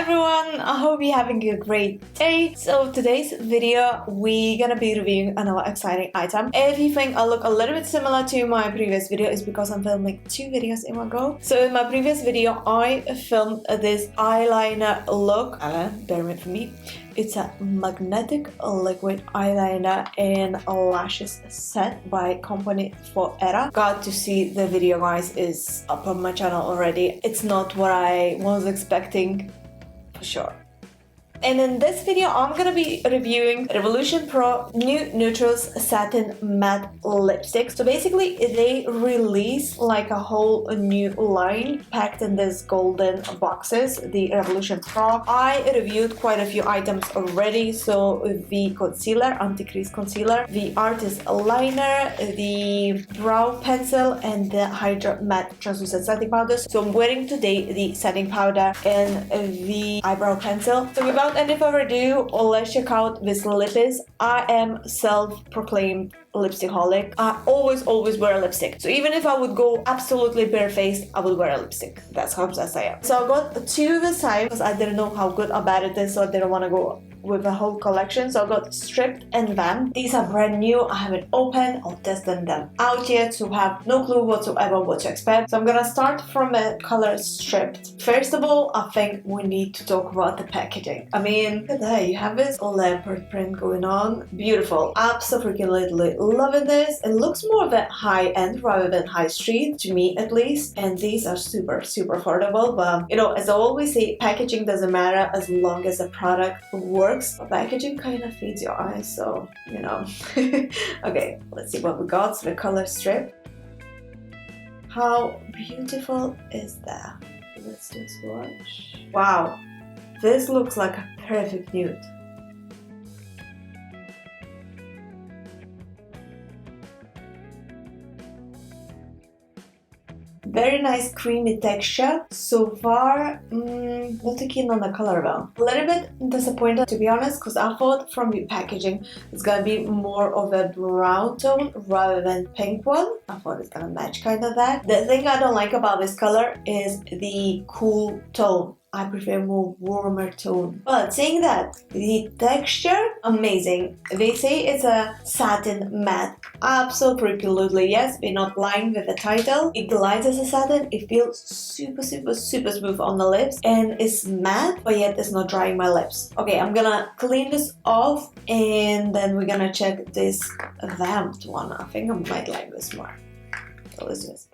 everyone, I hope you're having a great day. So today's video we're gonna be reviewing another exciting item. If you think I look a little bit similar to my previous video, it's because I'm filming two videos in one go. So in my previous video I filmed this eyeliner look. Bear with me. It's a magnetic liquid eyeliner in lashes set by company Phoera. Got to see the video, guys, is up on my channel already. It's not what I was expecting, for sure. And in this video, I'm gonna be reviewing Revolution Pro New Neutrals Satin Matte Lipstick. So basically, they release like a whole new line packed in these golden boxes, the Revolution Pro. I reviewed quite a few items already. So the concealer, anti-crease concealer, the artist liner, the brow pencil, and the Hydra Matte Translucent Setting Powder. So I'm wearing today the setting powder and the eyebrow pencil. So without any further ado, let's check out this lippies. I am self-proclaimed lipstick-holic. I always wear a lipstick. So even if I would go absolutely barefaced, I would wear a lipstick. That's how obsessed I am. So I got two this time because I didn't know how good or bad it is, so I didn't want to go with a whole collection. So I got Stripped and Vamped. These are brand new. I haven't opened or tested them out yet, so have no clue whatsoever what to expect. So I'm gonna start from a color Stripped. First of all, I think we need to talk about the packaging. I mean, look at that, you have this leopard print going on. Beautiful. Absolutely loving this. It looks more of a high-end rather than high street, to me at least. And these are super affordable. But you know, as I always say, packaging doesn't matter as long as the product works. But packaging kind of feeds your eyes, so you know. Okay, let's see what we got. So the color Strip. How beautiful is that? Let's do a swatch. Wow, this looks like a perfect nude. Very nice creamy texture. So far, not too keen on the color though. A little bit disappointed, to be honest, because I thought from the packaging it's gonna be more of a brown tone rather than pink one. I thought it's gonna match kind of that. The thing I don't like about this color is the cool tone. I prefer more warmer tone. But saying that, the texture, amazing. They say it's a satin matte. Absolutely, yes, we're not lying with the title. It glides as a satin. It feels super smooth on the lips. And it's matte, but yet it's not drying my lips. Okay, I'm gonna clean this off and then we're gonna check this vamped one. I think I might like this more. So let's do this.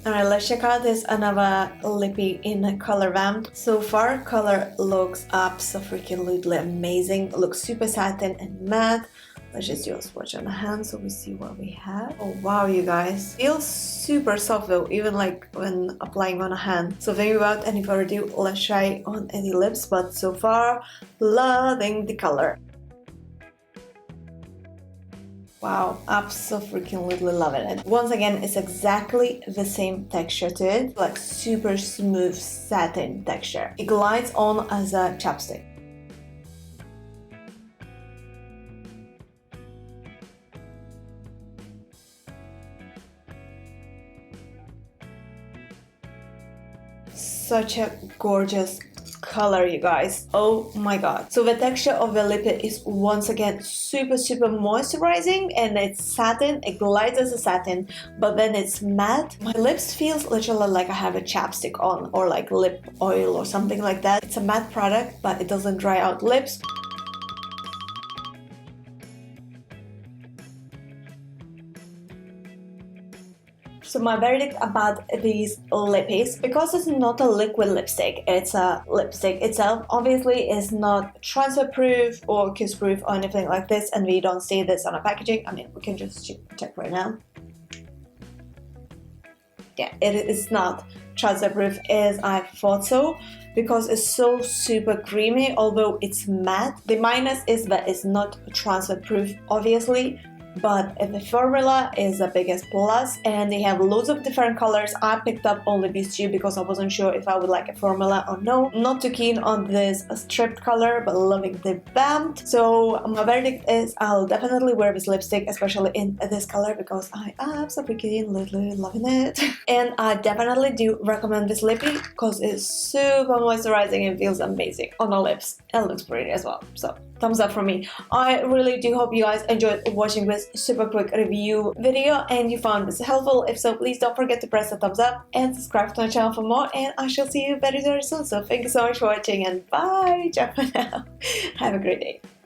Alright, let's check out this another lippy in color Vamped. So far, color looks absolutely amazing. It looks super satin and matte. Let's just do a swatch on the hand so we see what we have. Oh wow, you guys. Feels super soft though, even like when applying on a hand. So then without any further ado, let's try on any lips. But so far, loving the color. Wow, absolutely loving it. Once again, it's exactly the same texture to it, like super smooth satin texture. It glides on as a chapstick. Such a gorgeous color, you guys. Oh my god. So the texture of the lip is once again super moisturizing, and it's satin. It glides as a satin, but then it's matte. My lips feels literally like I have a chapstick on, or like lip oil or something like that. It's a matte product, but it doesn't dry out lips. So my verdict about these lippies, because it's not a liquid lipstick, it's a lipstick itself. Obviously, it's not transfer proof or kiss proof or anything like this, and we don't see this on a packaging. I mean, we can just check right now. Yeah, it is not transfer proof as I thought so, because it's so super creamy, although it's matte. The minus is that it's not transfer proof, obviously. but the formula is the biggest plus, and they have loads of different colors. I picked up only these two because I wasn't sure if I would like a formula or no. Not too keen on this striped color, but loving the band. So my verdict is I'll definitely wear this lipstick, especially in this color, because I am so freaking literally loving it. And I definitely do recommend this lippy because it's super moisturizing and feels amazing on the lips, and looks pretty as well. So thumbs up from me. I really do hope you guys enjoyed watching this super quick review video and you found this helpful. If so, please don't forget to press the thumbs up and subscribe to my channel for more, and I shall see you very soon. So thank you so much for watching, and bye. Ciao for now. Have a great day.